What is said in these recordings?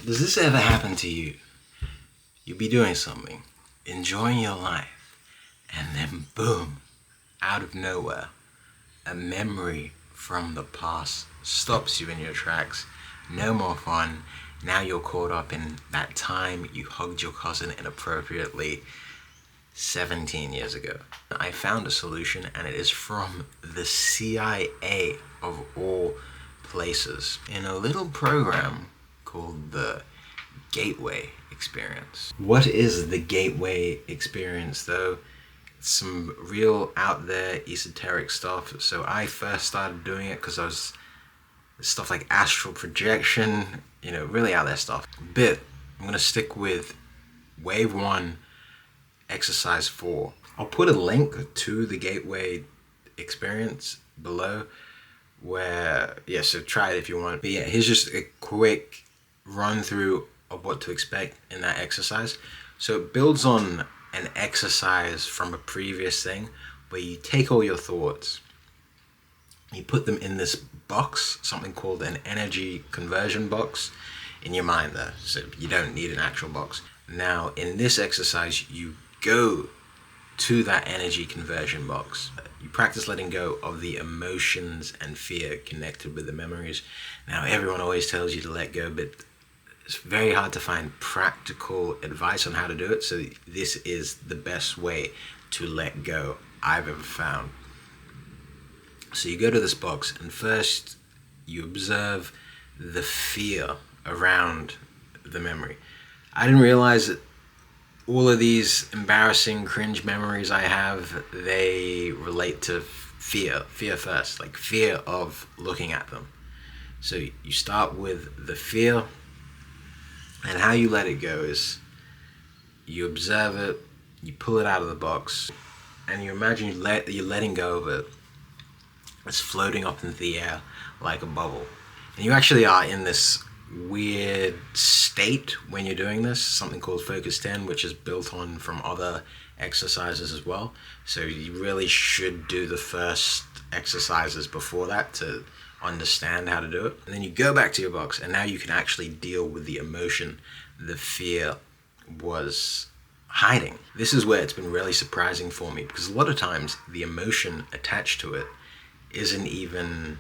Does this ever happen to you? You'll be doing something, enjoying your life, and then boom, out of nowhere, a memory from the past stops you in your tracks. No more fun. Now you're caught up in that time you hugged your cousin inappropriately 17 years ago. I found a solution, and it is from the CIA of all places, in a little program called the Gateway experience. What is the Gateway experience though? It's some real out there esoteric stuff. So I first started doing it because I was stuff like astral projection, really out there stuff. But I'm gonna stick with wave 1, exercise 4. I'll put a link to the Gateway experience below so try it if you want. But yeah, here's just a quick run through of what to expect in that exercise. So it builds on an exercise from a previous thing where you take all your thoughts, you put them in this box, something called an energy conversion box in your mind there. So you don't need an actual box. Now in this exercise, you go to that energy conversion box. You practice letting go of the emotions and fear connected with the memories. Now everyone always tells you to let go, but it's very hard to find practical advice on how to do it. So this is the best way to let go I've ever found. So you go to this box, and first you observe the fear around the memory. I didn't realize that all of these embarrassing cringe memories I have, they relate to fear first, like fear of looking at them. So you start with the fear, and how you let it go is you observe it, you pull it out of the box, and you imagine you're letting go of it. It's floating up into the air like a bubble. And you actually are in this weird state when you're doing this, something called Focus 10, which is built on from other exercises as well. So you really should do the first exercises before that to understand how to do it. And then you go back to your box, and now you can actually deal with the emotion the fear was hiding. This is where it's been really surprising for me, because a lot of times the emotion attached to it isn't even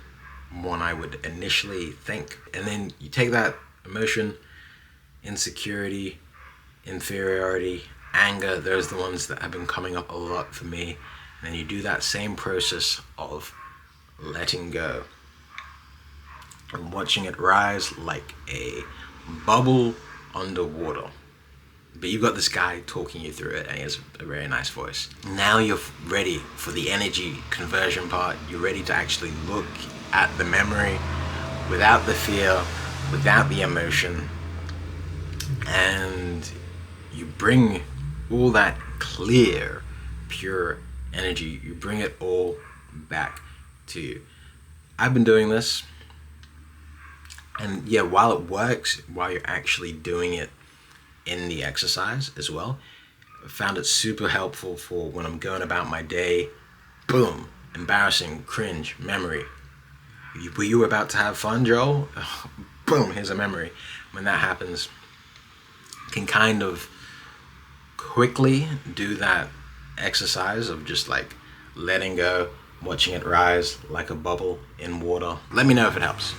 one I would initially think. And then you take that emotion, insecurity, inferiority, anger, those are the ones that have been coming up a lot for me. And then you do that same process of letting go and watching it rise like a bubble underwater. But you've got this guy talking you through it, and he has a very nice voice. Now you're ready for the energy conversion part. You're ready to actually look at the memory without the fear, without the emotion, and you bring all that clear, pure energy, you bring it all back to you. I've been doing this, and yeah, while it works, while you're actually doing it in the exercise as well, I found it super helpful for when I'm going about my day. Boom, embarrassing, cringe, memory. Were you about to have fun, Joel? Boom, here's a memory. When that happens, can kind of quickly do that exercise of just like letting go, watching it rise like a bubble in water. Let me know if it helps.